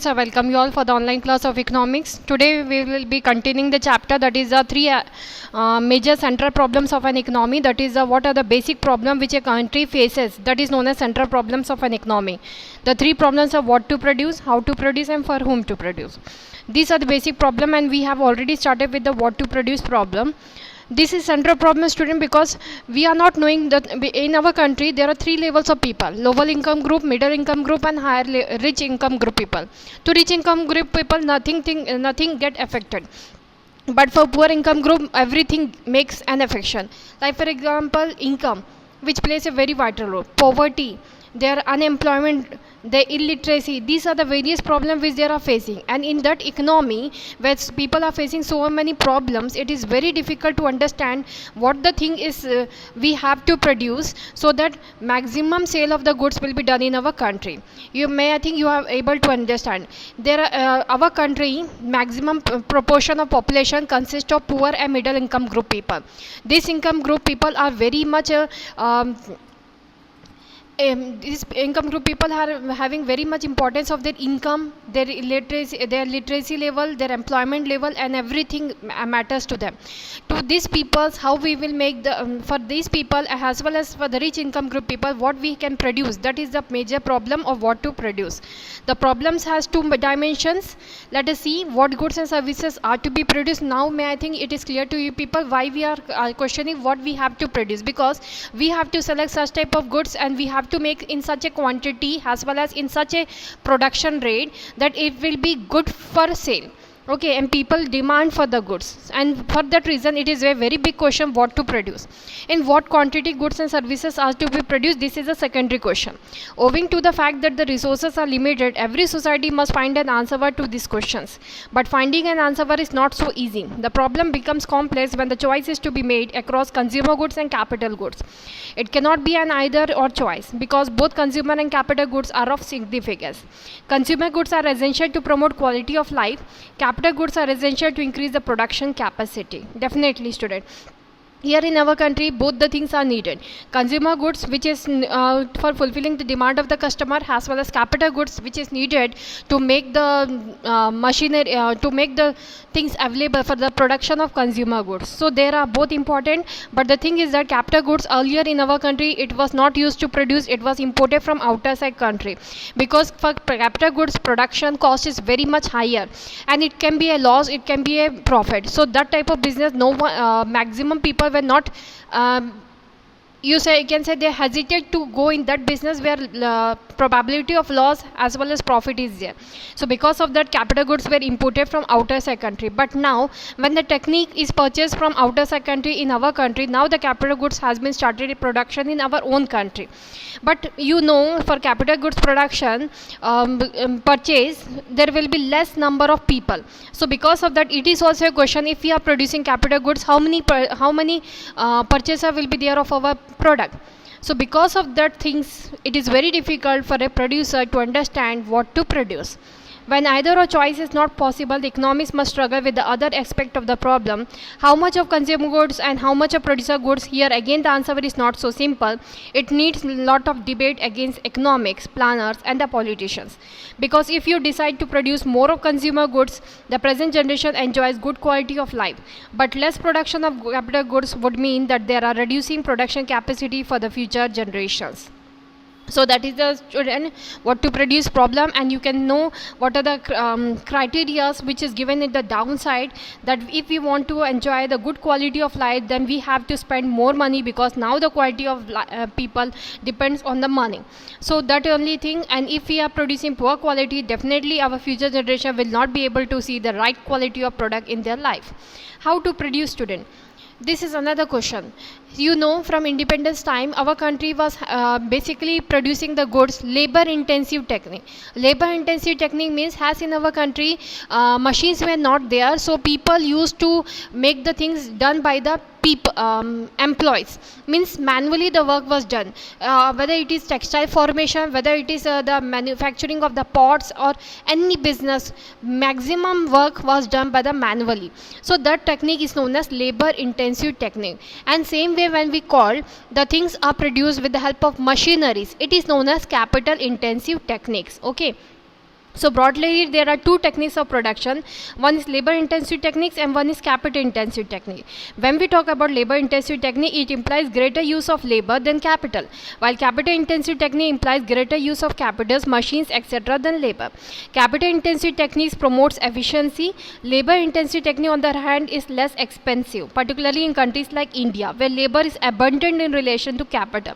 So I welcome you all for the online class of economics. Today we will be continuing the chapter that is the three major central problems of an economy. That is what are the basic problems which a country faces. That is known as central problems of an economy. The three problems are what to produce, how to produce, and for whom to produce. These are the basic problem, and we have already started with the what to produce problem. This is central problem, student, because we are not knowing that in our country there are three levels of people: lower income group, middle income group, and rich income group people. To rich income group people, nothing get affected, but for poor income group everything makes an affection. Like for example, income, which plays a very vital role, poverty, their unemployment, their illiteracy. These are the various problems which they are facing, and in that economy where people are facing so many problems, it is very difficult to understand what the thing is we have to produce so that maximum sale of the goods will be done in our country. I think you are able to understand. There are our country maximum proportion of population consists of poor and middle income group people. This income group people are very much these income group people are having very much importance of their income, their literacy level, their employment level, and everything matters to them. To these people, how we will make the for these people as well as for the rich income group people, what we can produce. That is the major problem of what to produce. The problems has two dimensions. Let us see what goods and services are to be produced. Now, I think it is clear to you people why we are questioning what we have to produce, because we have to select such type of goods and we have to make in such a quantity as well as in such a production rate that it will be good for sale. Okay, and people demand for the goods, and for that reason it is a very big question what to produce. In what quantity goods and services are to be produced, this is a secondary question. Owing to the fact that the resources are limited, every society must find an answer to these questions, but finding an answer is not so easy. The problem becomes complex when the choice is to be made across consumer goods and capital goods. It cannot be an either or choice, because both consumer and capital goods are of significance. Consumer goods are essential to promote quality of life. Capital goods are essential to increase the production capacity. Definitely, student. Here in our country, both the things are needed. Consumer goods, which is for fulfilling the demand of the customer, as well as capital goods, which is needed to make the machinery, to make the things available for the production of consumer goods. So there are both important, but the thing is that capital goods earlier in our country, it was not used to produce, it was imported from outer side country, because for capital goods production cost is very much higher, and it can be a loss, it can be a profit. So that type of business, no one, maximum people were not you can say they hesitate to go in that business where probability of loss as well as profit is there. So because of that, capital goods were imported from outer side country. But now when the technique is purchased from outer side country in our country, now the capital goods has been started in production in our own country. But for capital goods production purchase, there will be less number of people. So because of that, it is also a question, if we are producing capital goods, how many purchaser will be there of our product. So because of that things, it is very difficult for a producer to understand what to produce. When either or choice is not possible, the economists must struggle with the other aspect of the problem. How much of consumer goods and how much of producer goods? Here again the answer is not so simple. It needs a lot of debate against economics, planners, and the politicians. Because if you decide to produce more of consumer goods, the present generation enjoys good quality of life. But less production of capital goods would mean that there are reducing production capacity for the future generations. So that is the student what to produce problem, and you can know what are the criteria which is given in the downside, that if we want to enjoy the good quality of life, then we have to spend more money, because now the quality of people depends on the money. So that only thing. And if we are producing poor quality, definitely our future generation will not be able to see the right quality of product in their life. How to produce, student? This is another question. From independence time, our country was basically producing the goods labor intensive technique. Labor intensive technique means, as in our country machines were not there, so people used to make the things done by the people, employees, means manually the work was done, whether it is textile formation, whether it is the manufacturing of the pots or any business, maximum work was done by the manually. So that technique is known as labor intensive technique. And same way, when we call the things are produced with the help of machineries, it is known as capital intensive techniques. Okay, So broadly, there are two techniques of production. One is labor intensive techniques and one is capital intensive technique. When we talk about labor intensive technique, it implies greater use of labor than capital, while capital intensive technique implies greater use of capitals, machines, etc. than labor. Capital intensive techniques promotes efficiency. Labor intensive technique on the other hand is less expensive, particularly in countries like India, where labor is abundant in relation to capital.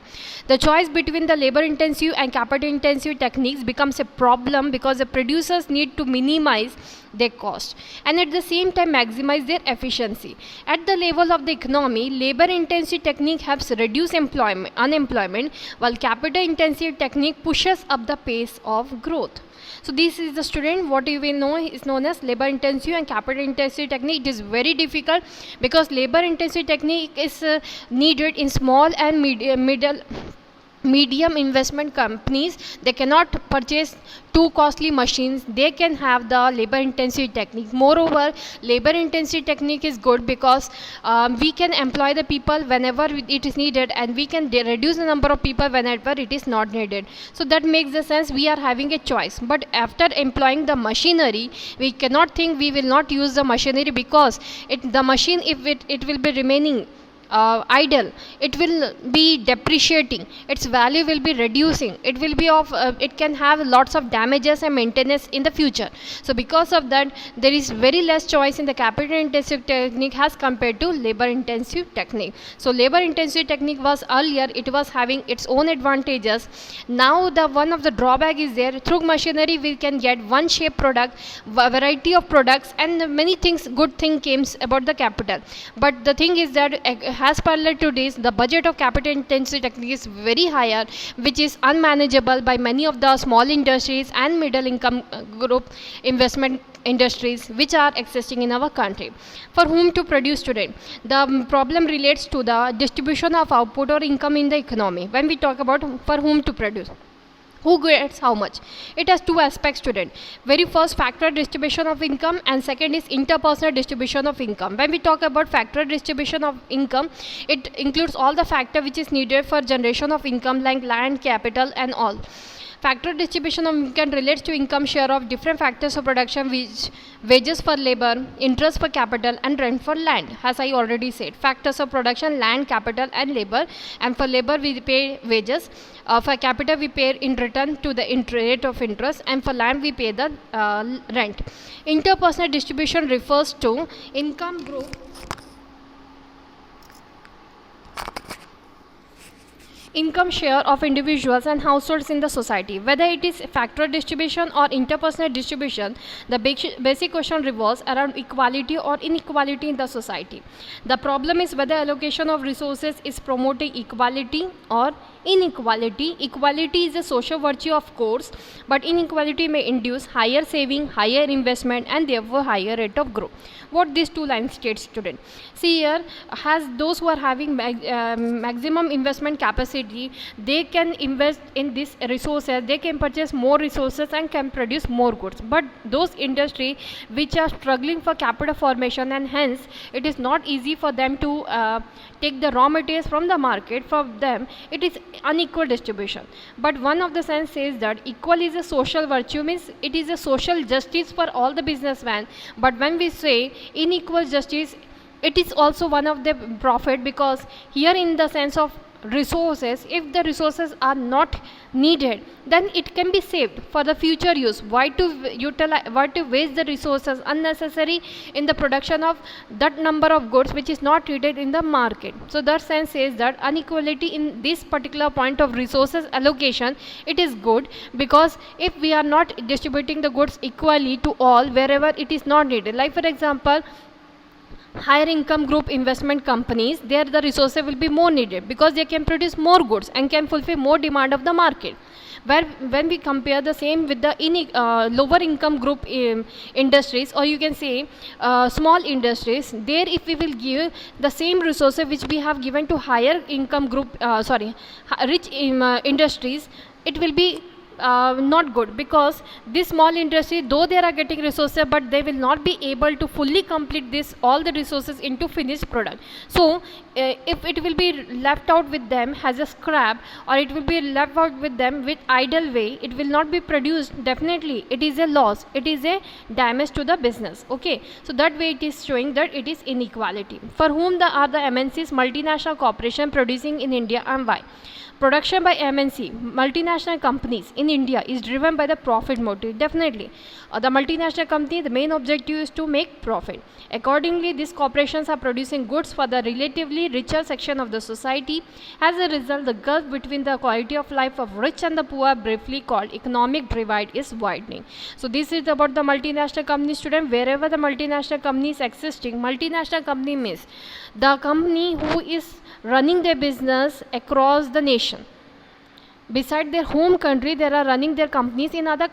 The choice between the labor intensive and capital intensive techniques becomes a problem because the producers need to minimize their cost and at the same time maximize their efficiency. At the level of the economy, labor intensive technique helps reduce unemployment, while capital intensive technique pushes up the pace of growth. So this is the student, what you will know is known as labor intensive and capital intensive technique. It is very difficult because labor intensive technique is needed in small and medium investment companies. They cannot purchase too costly machines. They can have the labor intensive technique. Moreover, labor intensive technique is good because we can employ the people whenever it is needed and we can reduce the number of people whenever it is not needed. So that makes the sense we are having a choice. But after employing the machinery, we cannot think we will not use the machinery because the machine, if it will be remaining idle, it will be depreciating, its value will be reducing, it will be of it can have lots of damages and maintenance in the future. So because of that, there is very less choice in the capital intensive technique as compared to labor intensive technique. So labor intensive technique was earlier, it was having its own advantages. Now the one of the drawback is there. Through machinery we can get one shape product, variety of products, and many things, good thing came about the capital. But the thing is that as parallel to this, the budget of capital intensive technique is very higher, which is unmanageable by many of the small industries and middle income group investment industries which are existing in our country. For whom to produce student? The problem relates to the distribution of output or income in the economy. When we talk about for whom to produce, who gets how much, it has two aspects, student. Very first, factor distribution of income, and second is interpersonal distribution of income. When we talk about factor distribution of income, it includes all the factor which is needed for generation of income like land, capital and all. Factor distribution of income relates to income share of different factors of production, which wages for labor, interest for capital and rent for land. As I already said, factors of production, land, capital and labor. And for labor we pay wages, for capital we pay in return to the rate of interest, and for land we pay the rent. Interpersonal distribution refers to income group income share of individuals and households in the society. Whether it is factor distribution or interpersonal distribution, the basic question revolves around equality or inequality in the society. The problem is whether allocation of resources is promoting equality or inequality. Equality is a social virtue, of course, but inequality may induce higher saving, higher investment and therefore higher rate of growth. What these two lines state, student? See here, has those who are having maximum investment capacity, they can invest in these resources, they can purchase more resources and can produce more goods. But those industry which are struggling for capital formation, and hence it is not easy for them to take the raw materials from the market, for them it is unequal distribution. But one of the sense says that equal is a social virtue, means it is a social justice for all the businessmen. But when we say unequal justice, it is also one of the profit, because here in the sense of resources, if the resources are not needed, then it can be saved for the future use. Why to utilize, why to waste the resources unnecessary in the production of that number of goods which is not needed in the market? So that sense says that inequality in this particular point of resources allocation, it is good, because if we are not distributing the goods equally to all wherever it is not needed, like for example higher income group investment companies, there the resources will be more needed because they can produce more goods and can fulfill more demand of the market. Where when we compare the same with the lower income group industries, or you can say small industries, there if we will give the same resources which we have given to higher income group rich industries, it will be not good, because this small industry, though they are getting resources, but they will not be able to fully complete this all the resources into finished product. So if it will be left out with them as a scrap, or it will be left out with them with idle way, it will not be produced. Definitely it is a loss, it is a damage to the business. Okay, so that way it is showing that it is inequality. For whom are the MNCs, multinational corporation producing in India, and why? Production by MNC, multinational companies in India, is driven by the profit motive. Definitely, the multinational company, the main objective is to make profit. Accordingly, these corporations are producing goods for the relatively richer section of the society. As a result, the gulf between the quality of life of rich and the poor, briefly called economic divide, is widening. So this is about the multinational company, student. Wherever the multinational company is existing, multinational company means the company who is running their business across the nation. Beside their home country, they are running their companies in other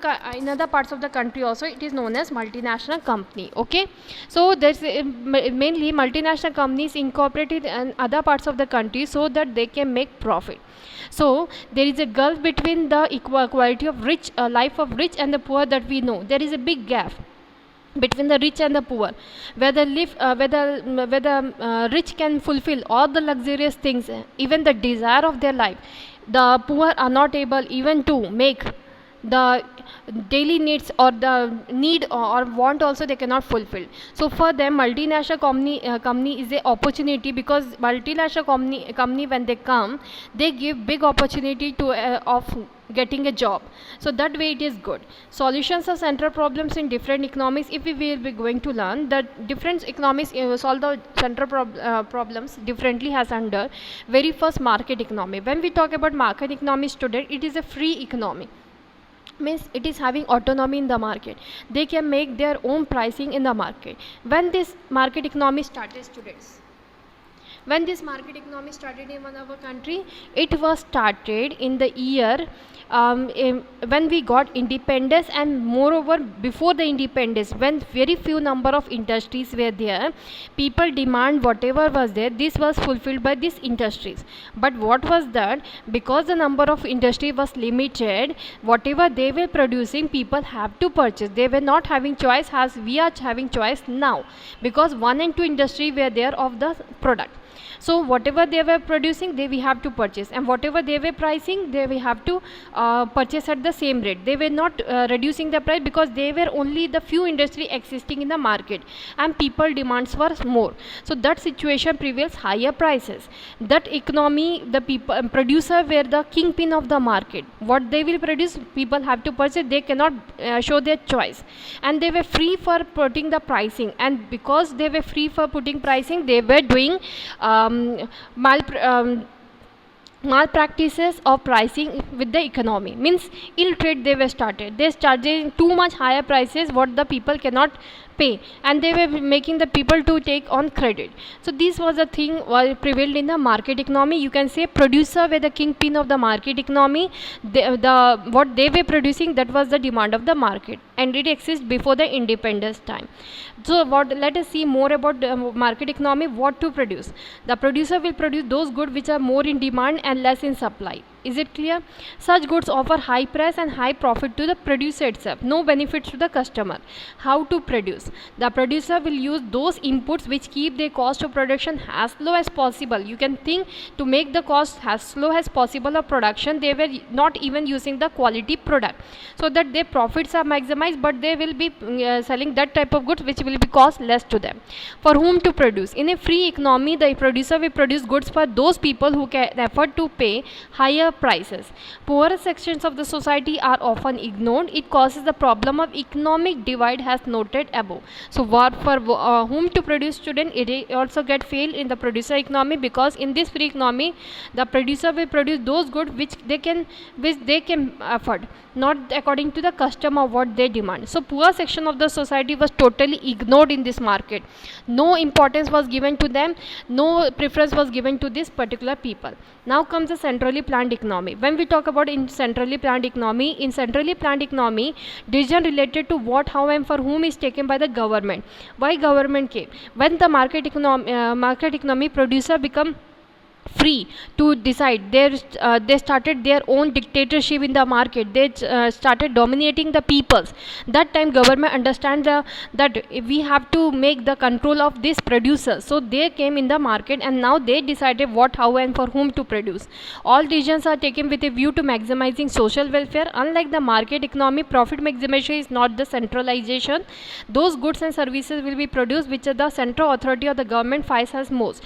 parts of the country also. It is known as multinational company. Okay, so there's mainly multinational companies incorporated in other parts of the country so that they can make profit. So there is a gulf between the quality of rich life of rich and the poor, that we know. There is a big gap between the rich and the poor, where the rich can fulfill all the luxurious things, even the desire of their life. The poor are not able even to make the daily needs, or the need or want also they cannot fulfill. So for them, multinational company is a opportunity, because multinational company when they come, they give big opportunity to of getting a job. So that way it is good. Solutions of central problems in different economies, if we will be going to learn that different economies solve the central problems differently, has under very first market economy. When we talk about market economy, student, it is a free economy, means it is having autonomy in the market. They can make their own pricing in the market. When this market economy started, students, when this market economy started in one of our country, it was started in the year when we got independence, and moreover before the independence, when very few number of industries were there, people demand whatever was there, this was fulfilled by these industries. But what was that, because the number of industry was limited, whatever they were producing, people have to purchase. They were not having choice as we are having choice now, because one and two industry were there of the product. So whatever they were producing, we have to purchase, and whatever they were pricing, we have to purchase at the same rate. They were not reducing the price, because they were only the few industry existing in the market, and people demands were more. So that situation prevails higher prices. That economy, the people producer were the kingpin of the market. What they will produce, people have to purchase. They cannot show their choice, and they were free for putting the pricing. And because they were free for putting pricing, they were doing malpractices of pricing with the economy, means ill trade they were started. They started too much higher prices what the people cannot pay, and they were making the people to take on credit. So this was a thing prevailed in the market economy. You can say producer were the kingpin of the market economy. What they were producing, that was the demand of the market, and it exists before the independence time. So let us see more about market economy. What to produce? The producer will produce those goods which are more in demand and less in supply. Is it clear? Such goods offer high price and high profit to the producer itself, no benefits to the customer. How to produce? The producer will use those inputs which keep their cost of production as low as possible. You can think, to make the cost as low as possible of production, they were not even using the quality product, so that their profits are maximized, but they will be selling that type of goods which will be cost less to them. For whom to produce? In a free economy, the producer will produce goods for those people who can afford to pay higher prices. Poorer sections of the society are often ignored. It causes the problem of economic divide, as noted above. So for whom to produce, student, it also get failed in the producer economy, because in this free economy, the producer will produce those goods which they can afford, not according to the customer what they demand. So poor section of the society was totally ignored in this market. No importance was given to them, no preference was given to this particular people. Now comes the centrally planned economy. When we talk about in centrally planned economy, decision related to what, how and for whom is taken by the government. Why government came? When the market economy producer become free to decide. They started their own dictatorship in the market. They started dominating the peoples. That time government understand that we have to make the control of these producers, so they came in the market and now they decided what, how and for whom to produce. All decisions are taken with a view to maximizing social welfare. Unlike the market economy, profit maximization is not the centralization. Those goods and services will be produced which the central authority or the government finds as most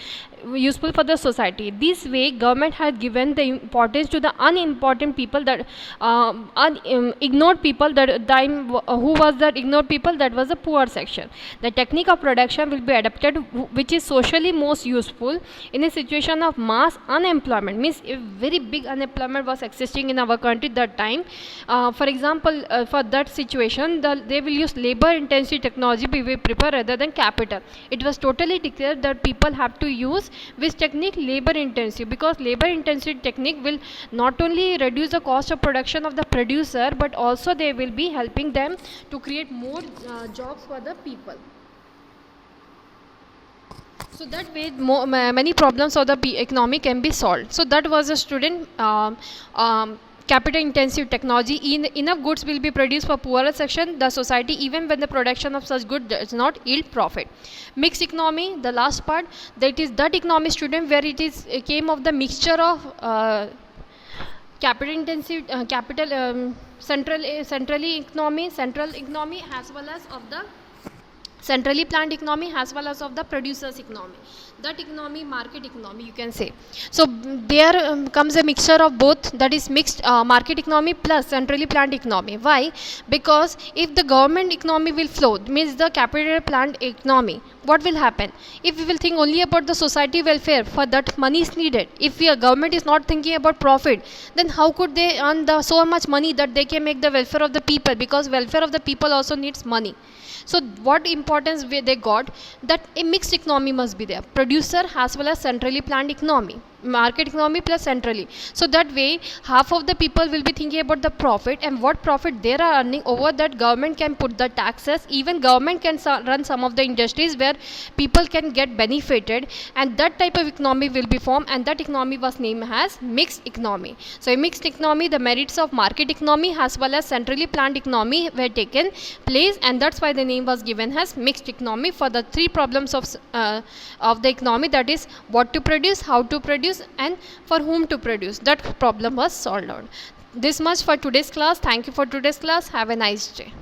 useful for the society. This way government has given the importance to the unimportant people, that ignored people, that time who was that ignored people, that was the poor section. The technique of production will be adapted which is socially most useful in a situation of mass unemployment. Means a very big unemployment was existing in our country that time. For example, for that situation they will use labor intensive technology be prepared rather than capital. It was totally declared that people have to use which technique, labor intensive, because labor intensive technique will not only reduce the cost of production of the producer, but also they will be helping them to create more jobs for the people. So that way many problems of the economy can be solved. So that was a student capital intensive technology. Enough goods will be produced for poorer section the society even when the production of such good does not yield profit. Mixed economy, the last part, that is that economy student where it came of the mixture of capital intensive central economy as well as of the centrally planned economy as well as of the producers economy. That economy, market economy you can say. So there comes a mixture of both, that is mixed market economy plus centrally planned economy. Why? Because if the government economy will flow, means the capital planned economy, what will happen? If we will think only about the society welfare, for that money is needed. If your government is not thinking about profit, then how could they earn so much money that they can make the welfare of the people, because welfare of the people also needs money. So what importance they got, that a mixed economy must be there, producer as well as centrally planned economy, market economy plus centrally. So that way half of the people will be thinking about the profit, and what profit they are earning, over that government can put the taxes, even government can run some of the industries where people can get benefited, and that type of economy will be formed, and that economy was named as mixed economy. So a mixed economy, the merits of market economy as well as centrally planned economy were taken place, and that's why the name was given as mixed economy for the three problems of the economy, that is what to produce, how to produce, and for whom to produce. That problem was solved out. This much for today's class. Thank you for today's class. Have a nice day.